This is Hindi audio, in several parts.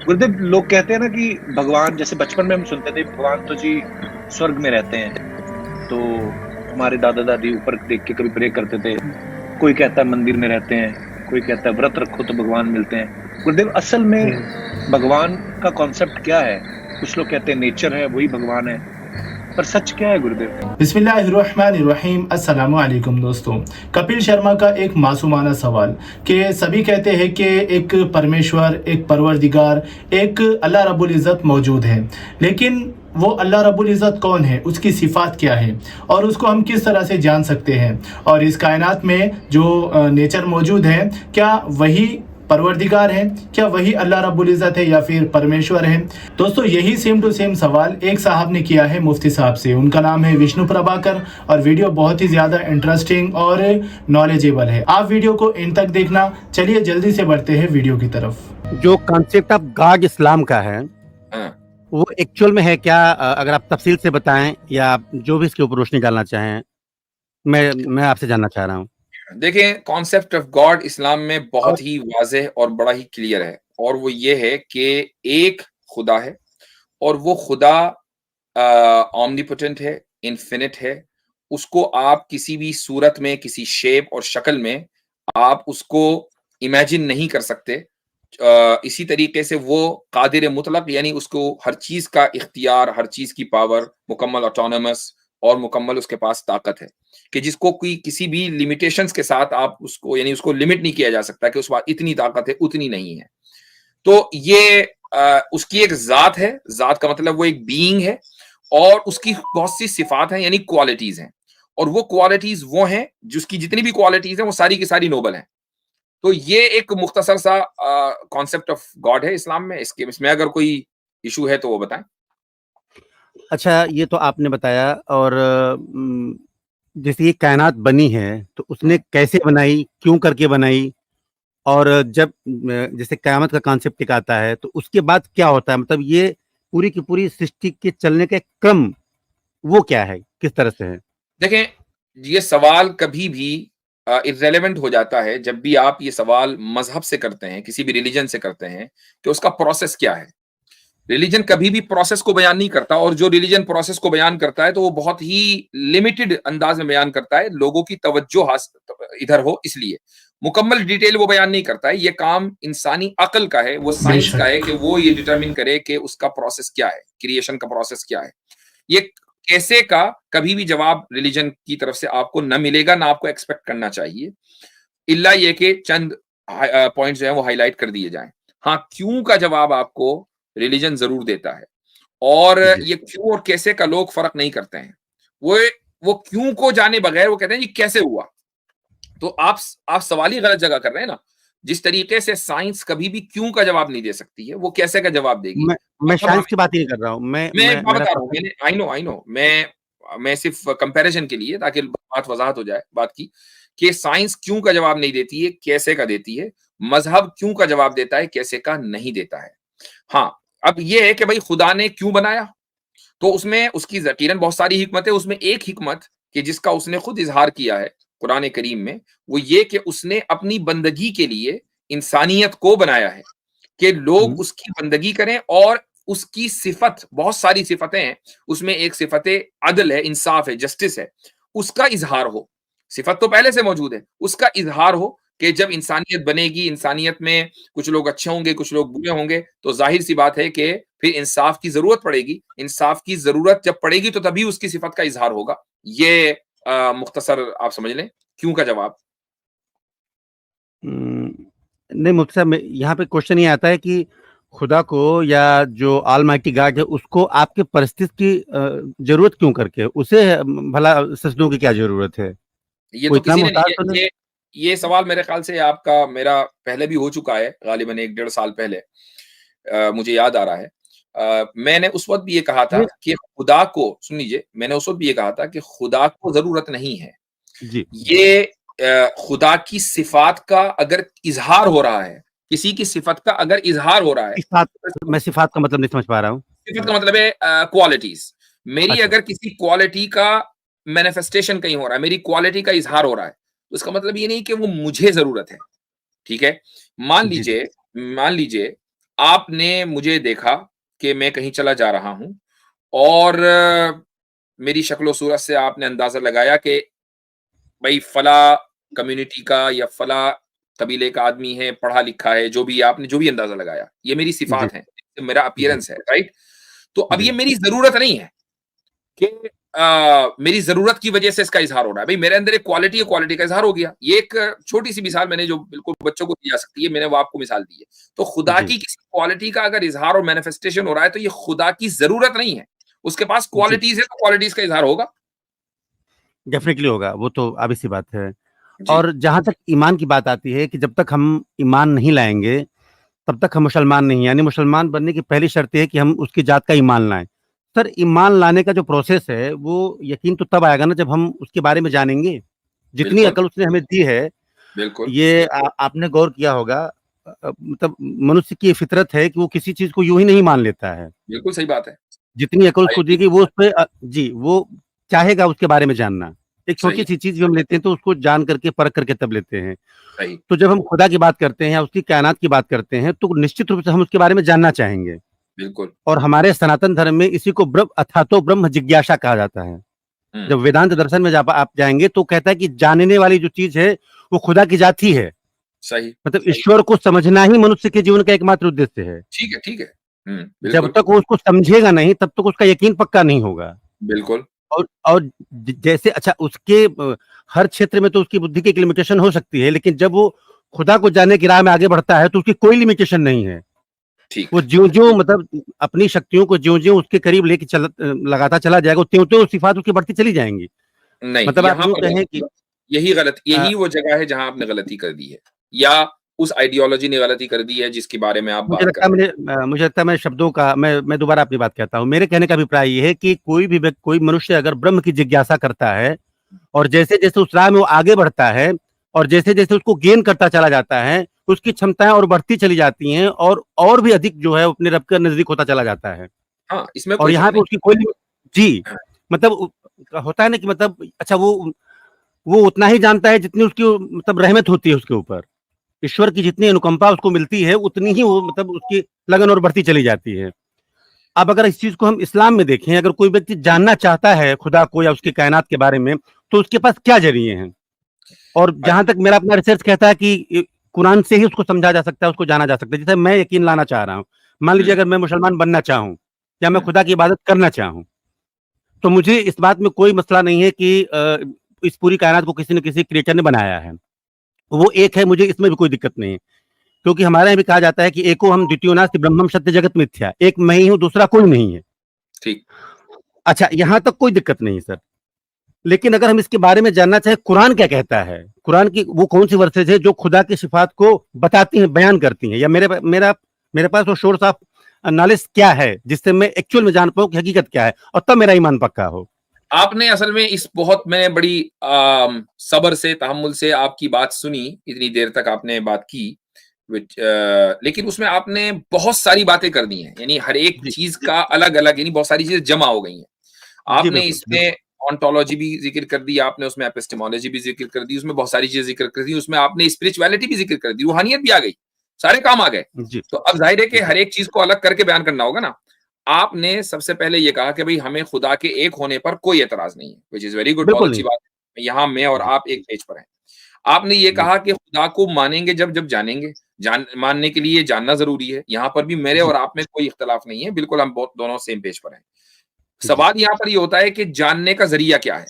गुरुदेव, लोग कहते हैं ना कि भगवान, जैसे बचपन में हम सुनते थे भगवान तो जी स्वर्ग में रहते हैं। तो हमारे दादा दादी ऊपर देख के कभी प्रे करते थे। कोई कहता है मंदिर में रहते हैं, कोई कहता है व्रत रखो तो भगवान मिलते हैं। गुरुदेव, असल में भगवान का कॉन्सेप्ट क्या है? कुछ लोग कहते हैं नेचर है वही भगवान है, पर सच क्या है गुरुदेव? बिस्मिल्लाहिर्रहमानिर्रहीम। अस्सलामु अलैकुम दोस्तों। कपिल शर्मा का एक मासूमाना सवाल कि सभी कहते हैं कि एक परमेश्वर, एक परवरदिगार, एक अल्लाह रब्बुल इज़्ज़त मौजूद है, लेकिन वो अल्लाह रब्बुल इज़्ज़त कौन है, उसकी सिफ़ात क्या है और उसको हम किस तरह से जान सकते हैं? और इस कायनात में जो नेचर मौजूद है, क्या वही परवरदिगार है, क्या वही अल्लाह रब्बुल इज़्ज़त है या फिर परमेश्वर है? दोस्तों, यही सेम टू सेम सवाल एक साहब ने किया है मुफ्ती साहब से। उनका नाम है विष्णु प्रभाकर और वीडियो बहुत ही ज़्यादा इंटरेस्टिंग और नॉलेजेबल है। आप वीडियो को एंड तक देखना। चलिए जल्दी से बढ़ते हैं वीडियो की तरफ। जो कॉन्सेप्ट ऑफ गॉड इस्लाम का है, वो एक्चुअल में है क्या? अगर आप तफसील से बताएं या जो भी इसके ऊपर रोशनी डालना चाहें, मैं आपसे जानना चाह रहा हूँ। देखिए, कॉन्सेप्ट ऑफ गॉड इस्लाम में बहुत ही वाज़ेह और बड़ा ही क्लियर है, और वो ये है कि एक खुदा है और वो खुदा ऑमनीपोटेंट है, इन्फिनिट है। उसको आप किसी भी सूरत में, किसी शेप और शक्ल में आप उसको इमेजिन नहीं कर सकते। इसी तरीके से वो कादिर मुतलक, यानी उसको हर चीज़ का इख्तियार, हर चीज़ की पावर, मुकम्मल ऑटोनोमस और मुकम्मल उसके पास ताकत है कि जिसको कोई किसी भी लिमिटेशंस के साथ आप उसको, यानी उसको लिमिट नहीं किया जा सकता कि उस पास इतनी ताकत है, उतनी नहीं है। तो ये उसकी एक ज़ात है। ज़ात का मतलब वो एक बीइंग है और उसकी बहुत सी सिफ़ात हैं, यानी क्वालिटीज़ हैं, और वो क्वालिटीज़ वो हैं, जिसकी जितनी भी क्वालिटीज़ हैं, वो सारी की सारी नोबल हैं। तो ये एक मुख्तसर सा कॉन्सेप्ट ऑफ गॉड है इस्लाम में। इसमें अगर कोई इश्यू है तो वो बताएँ? अच्छा, ये तो आपने बताया। और जैसे ये कायनात बनी है, तो उसने कैसे बनाई, क्यों करके बनाई? और जब जैसे क़यामत का कॉन्सेप्ट एक आता है, तो उसके बाद क्या होता है? मतलब ये पूरी की पूरी सृष्टि के चलने का एक क्रम, वो क्या है? किस तरह से है? देखें, ये सवाल कभी भी इर्रेलेवेंट हो जाता है जब भी आप ये सवाल मज़हब से करते हैं, किसी भी रिलिजन से करते हैं कि उसका प्रोसेस क्या है। रिलीजन कभी भी प्रोसेस को बयान नहीं करता, और जो रिलीजन प्रोसेस को बयान करता है तो वो बहुत ही लिमिटेड अंदाज में बयान करता है, लोगों की तवज्जो इधर हो इसलिए। मुकम्मल डिटेल वो बयान नहीं करता है। ये काम इंसानी अक्ल का है, वो साइंस का है कि वो ये डिटरमिन करे कि उसका प्रोसेस क्या है, क्रिएशन का प्रोसेस क्या है। ये कैसे का कभी भी जवाब रिलीजन की तरफ से आपको न मिलेगा, ना आपको एक्सपेक्ट करना चाहिए, इल्ला ये कि चंद पॉइंट्स जो है वो हाईलाइट कर दिए जाएं। हाँ, क्यों का जवाब आपको रिलीजन जरूर देता है, और ये क्यों और कैसे का लोग फर्क नहीं करते हैं। वो वो क्यों को जाने बगैर वो कहते हैं ये कैसे हुआ। तो आप सवाल ही गलत जगह कर रहे हैं ना। जिस तरीके से साइंस कभी भी क्यों का जवाब नहीं दे सकती है, वो कैसे का जवाब देगी। मैं मतलब साइंस की बात ही नहीं कर रहा हूँ। मैं एक बात मेरा बता रहा हूँ, क्वेश्चन। मैंने आई नो मैं सिर्फ कंपैरिजन के लिए, ताकि बात वजाहत हो जाए बात की, कि साइंस क्यों का जवाब नहीं देती है, कैसे का देती है। मजहब क्यों का जवाब देता है, कैसे का नहीं देता है। हाँ, अब ये है कि भाई खुदा ने क्यों बनाया, तो उसमें उसकी यकीनन बहुत सारी हिकमत है। उसमें एक हिकमत कि जिसका उसने खुद इजहार किया है कुरान करीम में, वो ये कि उसने अपनी बंदगी के लिए इंसानियत को बनाया है कि लोग उसकी बंदगी करें, और उसकी सिफत, बहुत सारी सिफतें हैं उसमें, एक सिफत अदल है, इंसाफ है, जस्टिस है, उसका इजहार हो। सिफत तो पहले से मौजूद है, उसका इजहार हो कि जब इंसानियत बनेगी, इंसानियत में कुछ लोग अच्छे होंगे, कुछ लोग बुरे होंगे, तो जाहिर सी बात है कि फिर इंसाफ की जरूरत पड़ेगी। इंसाफ की जरूरत जब पड़ेगी तो तभी उसकी सिफत का इजहार होगा। ये मुख्तसर आप समझ लें क्यों का जवाब। नहीं मुफ्ती साहब, यहाँ पे क्वेश्चन ये आता है कि खुदा को या जो ऑलमाइटी गॉड है, उसको आपके परिस्थिति की जरूरत क्यों करके? उसे भला सजदों की क्या जरूरत है? ये वो तो इतना किसी ने मोहताज तो नहीं? ये सवाल मेरे ख्याल से आपका मेरा पहले भी हो चुका है, गालिबन 1 डेढ़ साल पहले। मुझे याद आ रहा है, मैंने उस वक्त भी ये कहा था ये कि खुदा को, सुन लीजिए, मैंने उस वक्त भी ये कहा था कि खुदा को जरूरत नहीं है। जी। ये खुदा की सिफात का अगर इजहार हो रहा है, किसी की सिफत का अगर इजहार हो रहा है, सिफात, तो मैं सिफात का मतलब नहीं समझ पा रहा हूँ। सिफत का मतलब है क्वालिटीज। मेरी अच्छा। अगर किसी क्वालिटी का मैनिफेस्टेशन कहीं हो रहा है, मेरी क्वालिटी का इजहार हो रहा है, तो इसका मतलब ये नहीं कि वो मुझे जरूरत है। ठीक है। मान जी जी। लीजिए मान लीजिए आपने मुझे देखा कि मैं कहीं चला जा रहा हूँ और मेरी शक्ल सूरत से आपने अंदाजा लगाया कि भाई फला कम्युनिटी का या फला कबीले का आदमी है, पढ़ा लिखा है, जो भी आपने जो भी अंदाजा लगाया, ये मेरी जी, सिफात है, मेरा जी, अपीयरेंस है, राइट? तो अब ये जी, मेरी जरूरत नहीं है कि मेरी ज़रूरत की वजह से इसका इज़हार हो रहा है। भई मेरे अंदर एक क्वालिटी है, क्वालिटी का इज़हार हो गया। ये एक छोटी-सी मिसाल मैंने जो बिल्कुल बच्चों को दी जा सकती है, मैंने वो आपको मिसाल दी है। तो खुदा जी, की किसी क्वालिटी का अगर इज़हार और मैनिफेस्टेशन हो रहा है, तो ये खुदा की ज़रूरत नहीं है। उसके पास जी, क्वालिटीज़ है, तो क्वालिटीज़ का इज़हार होगा। डेफ़िनेटली होगा, वो तो ऑब्वियस सी बात है। जी, और जहाँ तक ईमान की बात आती है कि जब तक हम ईमान नहीं लाएँगे, तब तक हम मुसलमान नहीं हैं। यानी मुसलमान बनने की पहली शर्त ये है कि हम उसकी जात का ईमान लाएँ। सर, ईमान लाने का जो प्रोसेस है, वो यकीन तो तब आएगा ना जब हम उसके बारे में जानेंगे। जितनी बिल्कुल, अकल उसने हमें दी है, बिल्कुल, ये आपने गौर किया होगा मतलब मनुष्य की ये फितरत है कि वो किसी चीज़ को यूँ ही नहीं मान लेता है। बिल्कुल सही बात है। जितनी अकल आई उसको दी एग्री। गई वो उसपे जी, वो चाहेगा उसके बारे में जानना। एक सही, छोटी-सी चीज़ भी हम लेते हैं तो उसको जान करके, परख करके तब लेते हैं। सही, तो जब हम खुदा की बात करते हैं या उसकी कायनात की बात करते हैं, तो निश्चित रूप से हम उसके बारे में जानना चाहेंगे। बिल्कुल। और हमारे सनातन धर्म में इसी को अथातो ब्रह्म जिज्ञासा कहा जाता है। हुँ, जब वेदांत दर्शन में आप जाएँगे तो कहता है कि जानने वाली जो चीज़ है, वो खुदा की जात ही है। सही, मतलब ईश्वर को समझना ही मनुष्य के जीवन का एकमात्र उद्देश्य है। ठीक है, ठीक है। हुँ, जब बिल्कुल, तक वो उसको समझेगा नहीं, तब तक उसका यकीन पक्का नहीं होगा। बिल्कुल, और जैसे अच्छा उसके हर क्षेत्र में तो उसकी बुद्धि की एक लिमिटेशन हो सकती है, लेकिन जब वो खुदा को जानने की राह में आगे बढ़ता है, तो उसकी कोई लिमिटेशन नहीं है। ठीक। वो ज्यों-ज्यों मतलब अपनी शक्तियों को ज्यों-ज्यों उसके करीब लेके लगाता चला जाएगा, त्यों-त्यों सिफ़ात उसकी बढ़ती चली जाएँगी। नहीं, मतलब आप यहाँ यूँ पर कहें कि अ, यही वो जगह है जहाँ आपने गलती कर दी है या उस आइडियोलॉजी ने गलती कर दी है जिसके बारे में आप बात कर रहे हैं। मुझे लगता है मैं शब्दों का मैं दोबारा अपनी बात कहता हूँ। मेरे कहने का अभिप्राय ये है कि कोई मनुष्य अगर ब्रह्म की जिज्ञासा करता है और जैसे-जैसे उस राह में वो आगे बढ़ता है और जैसे-जैसे उसको गेन करता चला जाता है, उसकी क्षमताएँ और बढ़ती चली जाती हैं और भी अधिक जो है वो अपने रब के नज़दीक होता चला जाता है। हाँ, इसमें और कोई शक यहाँ पे नहीं। उसकी कोई लिमिट जी, हाँ, मतलब होता है ना कि मतलब अच्छा वो उतना ही जानता है जितनी उसकी मतलब रहमत होती है उसके ऊपर। ईश्वर की जितनी अनुकंपा उसको मिलती है, उतनी ही वो मतलब उसकी लगन और बढ़ती चली जाती है। अब अगर इस चीज़ को हम इस्लाम में देखें, अगर कोई व्यक्ति जानना चाहता है खुदा को या उसकी कायनात के बारे में, तो उसके पास क्या ज़रिए हैं? और जहाँ तक मेरा अपना रिसर्च कहता है कि कुरान से ही उसको समझा जा सकता है, उसको जाना जा सकता है। जैसे मैं यकीन लाना चाह रहा हूँ। मान लीजिए हुँ, अगर मैं मुसलमान बनना चाहूँ या मैं हुँ, खुदा की इबादत करना चाहूँ, तो मुझे इस बात में कोई मसला नहीं है कि इस पूरी कायनात को किसी न किसी क्रिएचर ने बनाया है। वो एक है, मुझे इसमें भी कोई दिक्कत नहीं है। क्योंकि हमारे यहाँ भी कहा जाता है कि एको हम द्वितीयो नास्ति ब्रह्मम सत्य जगत मिथ्या। एक मैं ही हूँ, दूसरा कोई नहीं है। ठीक। अच्छा, यहाँ तक कोई दिक्कत नहीं सर। लेकिन अगर हम इसके बारे में जानना चाहें कुरान क्या कहता है? कुरान की वो कौन-सी वर्सेज़ है जो खुदा की सिफ़ात को बताती हैं, बयान करती हैं या मेरे पास वो सोर्स ऑफ नॉलेज क्या है, जिससे मैं एक्चुअल में जान पाऊँ कि हकीकत क्या है और तब मेरा ईमान पक्का हो? आपने असल में इस बहुत मैंने बड़ी सब्र से, तहम्मुल से आपकी बात सुनी, इतनी देर तक आपने बात की लेकिन उसमें आपने बहुत सारी बातें कर दी हैं। यानी हर एक जी। चीज़ का अलग-अलग यानी बहुत सारी चीज़ें जमा हो गई हैं। जी, आपने बिल्कुल, इसमें बिल्कुल। ओंटोलॉजी भी ज़िक्र कर दी, आपने उसमें एपिस्टेमोलॉजी भी ज़िक्र कर दी, उसमें बहुत सारी चीज़ें ज़िक्र कर दी, उसमें आपने स्पिरिचुअलिटी भी ज़िक्र कर दी, रूहानियत भी आ गई, सारे काम आ गए। जी, तो अब ज़ाहिर है कि जी। हर एक चीज़ को अलग करके बयान करना होगा ना। आपने सबसे पहले ये कहा कि भई हमें खुदा के एक होने पर कोई एतराज़ नहीं है, व्हिच इज़ वेरी गुड, बहुत बिल्कुल अच्छी नहीं। बात है। यहाँ मैं और जी, आप एक पेज पर हैं। आपने ये जी, कहा कि खुदा को मानेंगे जब जानेंगे, मानने के लिए जानना ज़रूरी है। यहाँ पर भी मेरे जी, और आप में कोई इख्तिलाफ नहीं है, बिल्कुल हम बहुत दोनों सेम पेज पर हैं। जी। सवाल यहाँ पर ये होता है कि जानने का ज़रिया क्या है?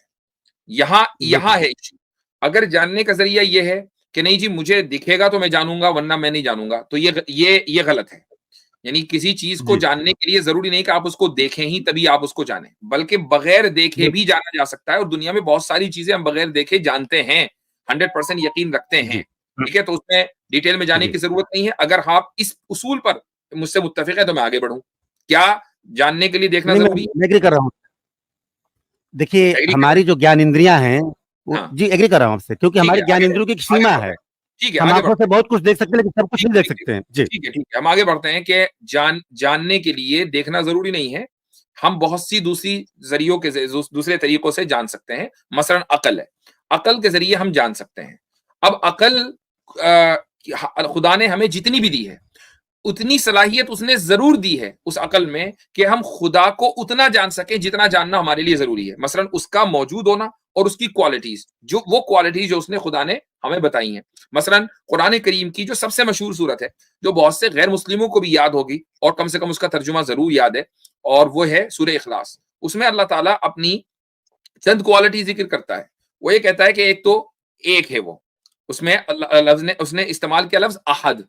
यहाँ यहाँ बिल्कुल। है इश्यू। अगर जानने का ज़रिया ये है कि नहीं जी मुझे दिखेगा तो मैं जानूँगा वरना मैं नहीं जानूँगा, तो ये गलत है। यानी किसी चीज़ को जी, जानने के लिए ज़रूरी नहीं कि आप उसको देखें ही तभी आप उसको जानें, बल्कि बगैर देखे बिल भी जाना जा सकता है और दुनिया में बहुत सारी चीज़ें हम बगैर देखे जानते हैं, 100% यकीन रखते हैं। जी। हुँ, ठीक है? तो उसमें डिटेल में जाने जी। की ज़रूरत नहीं है। अगर आप इस उसूल पर मुझसे मुत्तफ़िक़ हैं तो मैं आगे बढ़ूँ। क्या जानने के लिए देखना नहीं, ज़रूरी है? मैं एग्री कर रहा हूँ। देखिए, एग्री कर रहे हमारी हैं? जो ज्ञानेंद्रियाँ हैं, वो हाँ, जी, एग्री कर रहा हूँ आपसे क्योंकि ठीक है, हमारी ज्ञानेंद्रियों की एक आगे सीमा बढ़ते है। हैं। ठीक है, हम आगे आँखों बढ़ते से हैं। बहुत कुछ देख सकते हैं, लेकिन सब कुछ ठीक नहीं है, देख ठीक है। सकते हैं। जी, ठीक है, ठीक है। हम आगे बढ़ते हैं कि जानने के लिए देखना ज़रूरी नहीं है। हम बहुत सी दूसरी ज़रियों के ज़ दूसरे तरीकों से जान सकते हैं। मसलन अक़ल है। अक़ल के ज़रिए हम जान सकते हैं। अब अक़ल खुदा ने हमें जितनी भी दी है, उतनी सलाहियत उसने जरूर दी है उस अकल में कि हम खुदा को उतना जान सके जितना जानना हमारे लिए जरूरी है। मसलन उसका मौजूद होना और उसकी क्वालिटीज, जो वो क्वालिटीज जो उसने खुदा ने हमें बताई हैं। मसलन कुरान करीम की जो सबसे मशहूर सूरत है, जो बहुत से गैर मुस्लिमों को भी याद होगी और कम से कम उसका तर्जुमा जरूर याद है, और वो है सूरह इखलास। उसमें अल्लाह ताला अपनी चंद क्वालिटी जिक्र करता है। वो ये कहता है कि एक तो एक है वो, उसमें लफ्ज ने उसने इस्तेमाल किया लफ्ज अहद।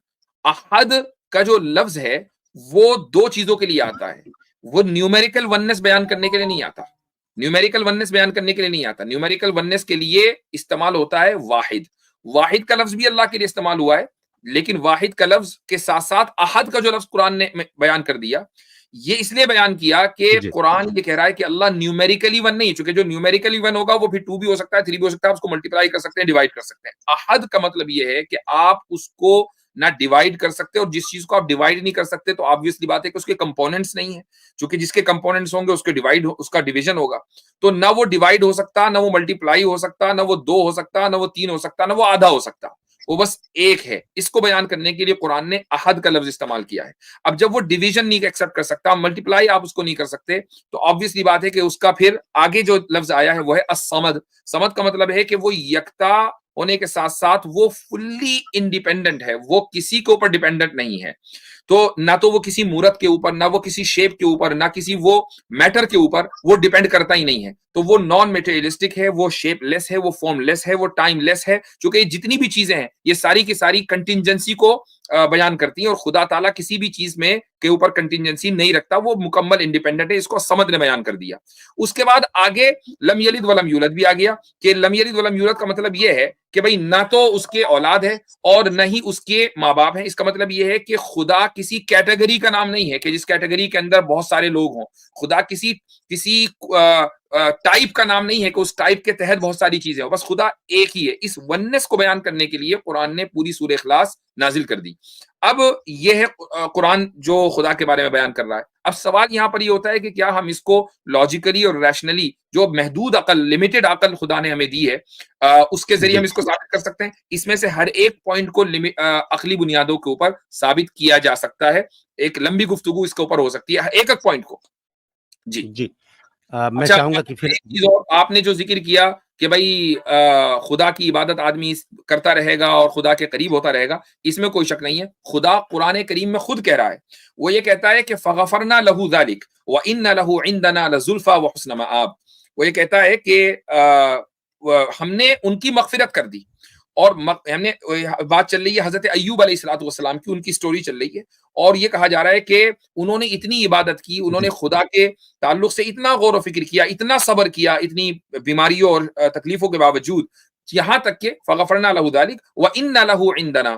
अहद का जो लफ्ज है वो दो चीजों के लिए आता है। वो न्यूमेरिकल वननेस बयान करने के लिए नहीं आता, न्यूमेरिकल वननेस बयान करने के लिए नहीं आता। न्यूमेरिकल वननेस के लिए इस्तेमाल होता है वाहिद। वाहिद का लफ्ज भी अल्लाह के लिए इस्तेमाल हुआ है, लेकिन वाहिद का लफ्ज के साथ साथ अहद का जो लफ्ज कुरान ने बयान कर दिया, ये इसलिए बयान किया कि जी। कुरान ये कह रहा है कि अल्लाह न्यूमेरिकली वन नहीं, चूंकि जो न्यूमेरिकली वन होगा वो फिर 2 भी हो सकता है, 3 भी हो सकता है, उसको मल्टीप्लाई कर सकते हैं, डिवाइड कर सकते हैं। अहद का मतलब ये है कि आप उसको ना डिवाइड कर सकते, और जिस चीज को आप डिवाइड नहीं कर सकते तो ऑब्वियसली बात है कि उसके कंपोनेंट्स नहीं है, क्योंकि जिसके कंपोनेंट्स होंगे उसके डिवाइड उसका डिवीजन होगा। तो ना वो डिवाइड हो सकता, ना वो मल्टीप्लाई हो सकता, ना वो 2 हो सकता, ना वो 3 हो सकता, ना वो आधा हो सकता, वो बस एक है। इसको बयान करने के लिए कुरान ने अहद का लफ्ज इस्तेमाल किया है। अब जब वो डिवीजन नहीं एक्सेप्ट कर सकता, मल्टीप्लाई आप उसको नहीं कर सकते, तो ऑब्वियसली बात है कि उसका फिर आगे जो लफ्ज आया है वो है असमद। समद का मतलब है कि वो यकता होने के साथ साथ वो फुल्ली इंडिपेंडेंट है, वो किसी के ऊपर डिपेंडेंट नहीं है। तो ना तो वो किसी मूरत के ऊपर, ना वो किसी शेप के ऊपर, ना किसी वो मैटर के ऊपर वो डिपेंड करता ही नहीं है। तो वो नॉन मेटेरियलिस्टिक है, वो शेपलेस है, वो फॉर्मलेस है, वो टाइमलेस है। क्योंकि जितनी भी चीजें हैं ये सारी की सारी कंटिंजेंसी को बयान करती हैं, और खुदा ताला किसी भी चीज में के ऊपर कंटिंजेंसी नहीं रखता, वो मुकम्मल इंडिपेंडेंट है। इसको समद ने बयान कर दिया। उसके बाद आगे लम यलिद वलम यूलद भी आ गया कि लम यलिद वलम यूलद का मतलब यह है कि भाई ना तो उसके औलाद है और न ही उसके माँ बाप हैं। इसका मतलब यह है कि खुदा किसी कैटेगरी का नाम नहीं है कि जिस कैटेगरी के अंदर बहुत सारे लोग हों। खुदा किसी किसी टाइप का नाम नहीं है कि उस टाइप के तहत बहुत सारी चीजें हो, बस खुदा एक ही है। इस वननेस को बयान करने के लिए कुरान ने पूरी सूरह इखलास नाजिल कर दी। अब यह है कुरान जो खुदा के बारे में बयान कर रहा है। अब सवाल यहां पर यह होता है कि क्या हम इसको लॉजिकली और रैशनली, जो महदूद अकल, लिमिटेड अकल खुदा ने हमें दी है, उसके जरिए हम इसको साबित कर सकते हैं? इसमें से हर एक पॉइंट को अकली बुनियादों के ऊपर साबित किया जा सकता है। एक लंबी गुफ्तगू इसके ऊपर हो सकती है एक एक पॉइंट को। जी जी। मैं अच्छा, चाहूंगा कि फिर एक चीज और आपने जो जिक्र किया कि भाई खुदा की इबादत आदमी करता रहेगा और खुदा के करीब होता रहेगा, इसमें कोई शक नहीं है। खुदा कुरान करीम में खुद कह रहा है, वो ये कहता है कि फगफरना लहू ज़ालिक व इन्ना लहू इंदना लज़ुल्फा व हुस्न मआब। वो ये कहता है कि हमने उनकी मगफिरत कर दी। और हमने बात चल रही है हजरत अय्यूब अलैहिस्सलातु वस्सलाम की, उनकी स्टोरी चल रही है, और ये कहा जा रहा है कि उन्होंने इतनी इबादत की, उन्होंने खुदा के ताल्लुक से इतना गौर व फिक्र किया, इतना सब्र किया, इतनी बीमारियों और तकलीफों के बावजूद, यहाँ तक के फगफरना लहू ज़ालिक व इन्ना लहू इंदना,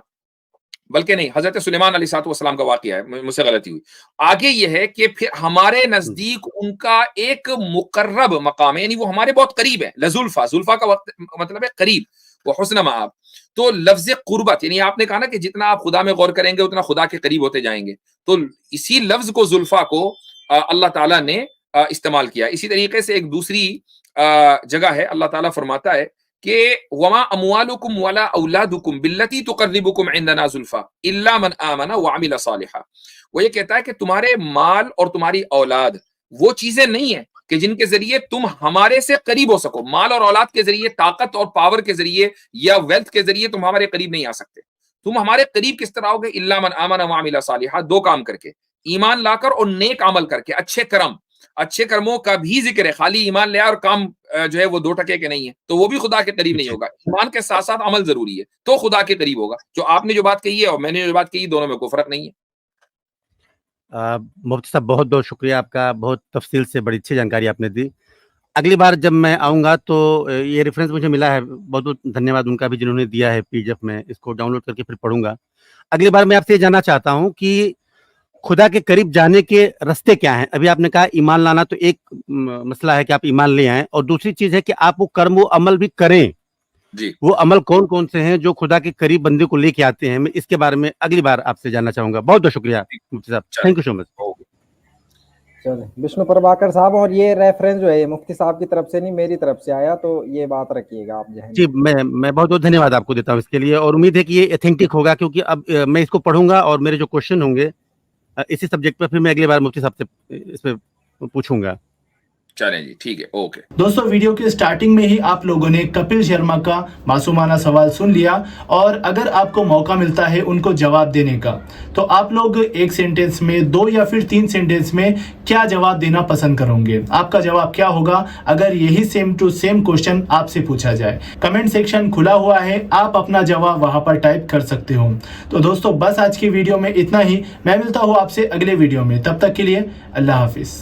बल्कि नहीं, हजरत सुलेमान अलैहिस्सलातु वस्सलाम का वाकया है, मुझसे गलती हुई। आगे ये है कि फिर हमारे नजदीक उनका एक मुकर्रब मकाम है, यानी वो हमारे बहुत करीब है। लजुल्फा, जुल्फा का वक्त मतलब है करीब, वो हुस्न मआब। तो लफ्ज कुर्बत, यानी आपने कहा ना कि जितना आप खुदा में गौर करेंगे उतना खुदा के करीब होते जाएंगे, तो इसी लफ्ज को जुल्फा को अल्लाह ताला ने इस्तेमाल किया। इसी तरीके से एक दूसरी जगह है, अल्लाह ताला फरमाता है कि वमा अमवालुकुम वला औलादुकुम बिल्लती तुकर्रिबुकुम इंदना जुल्फा इल्ला मन आमना व अमिला सालिहा। वो ये कहता है कि तुम्हारे माल और तुम्हारी औलाद वो चीजें नहीं है कि जिनके जरिए तुम हमारे से करीब हो सको। माल और औलाद के जरिए, ताकत और पावर के जरिए या वेल्थ के जरिए तुम हमारे करीब नहीं आ सकते। तुम हमारे करीब किस तरह आओगे? इल्ला मन आमना व अमिला सालिहा, दो काम करके, ईमान लाकर और नेक अमल करके, अच्छे कर्म, अच्छे कर्मों का भी जिक्र है। खाली ईमान ले और काम जो है वो 2 टके के नहीं है, तो वो भी खुदा के करीब नहीं होगा। ईमान के साथ साथ अमल जरूरी है, तो खुदा के करीब होगा। जो आपने जो बात कही है और मैंने जो बात कही, दोनों में कोई फर्क नहीं है। मुफ्ती साहब, बहुत बहुत शुक्रिया आपका, बहुत तफसील से बड़ी अच्छी जानकारी आपने दी। अगली बार जब मैं आऊँगा तो ये रेफरेंस मुझे मिला है, बहुत बहुत धन्यवाद उनका भी जिन्होंने दिया है पीडीएफ में, इसको डाउनलोड करके फिर पढ़ूंगा। अगली बार मैं आपसे ये जानना चाहता हूँ कि खुदा के करीब जाने के रास्ते क्या हैं? अभी आपने कहा ईमान लाना, तो एक मसला है कि आप ईमान ले आएं, और दूसरी चीज है कि आप वो कर्म वो अमल भी करें। जी, वो अमल कौन कौन से हैं जो खुदा के करीब बंदे को लेके आते हैं? मैं इसके बारे में अगली बार आपसे जानना चाहूंगा। बहुत बहुत शुक्रिया मुफ्ती साहब, थैंक यू सो मच। चलो विष्णु प्रभाकर साहब, और ये रेफरेंस जो है ये मुफ्ती साहब की तरफ से नहीं मेरी तरफ से आया, तो ये बात रखिएगा आप जहन जी, में। मैं बहुत बहुत धन्यवाद आपको देता हूँ इसके लिए, और उम्मीद है कि ये ऑथेंटिक होगा, क्योंकि अब मैं इसको पढ़ूंगा और मेरे जो क्वेश्चन होंगे इसी सब्जेक्ट पर फिर मैं अगली बार मुफ्ती साहब से इस पे पूछूंगा। चलें जी, ठीक है, ओके। दोस्तों, वीडियो के स्टार्टिंग में ही आप लोगों ने कपिल शर्मा का मासूमाना सवाल सुन लिया, और अगर आपको मौका मिलता है उनको जवाब देने का, तो आप लोग एक सेंटेंस में, 2 या फिर 3 सेंटेंस में क्या जवाब देना पसंद करोगे? आपका जवाब क्या होगा अगर यही सेम टू सेम क्वेश्चन आपसे पूछा जाए? कमेंट सेक्शन खुला हुआ है, आप अपना जवाब वहां पर टाइप कर सकते हो। तो दोस्तों, बस आज की वीडियो में इतना ही। मैं मिलता हूँ आपसे अगले वीडियो में, तब तक के लिए अल्लाह हाफिज।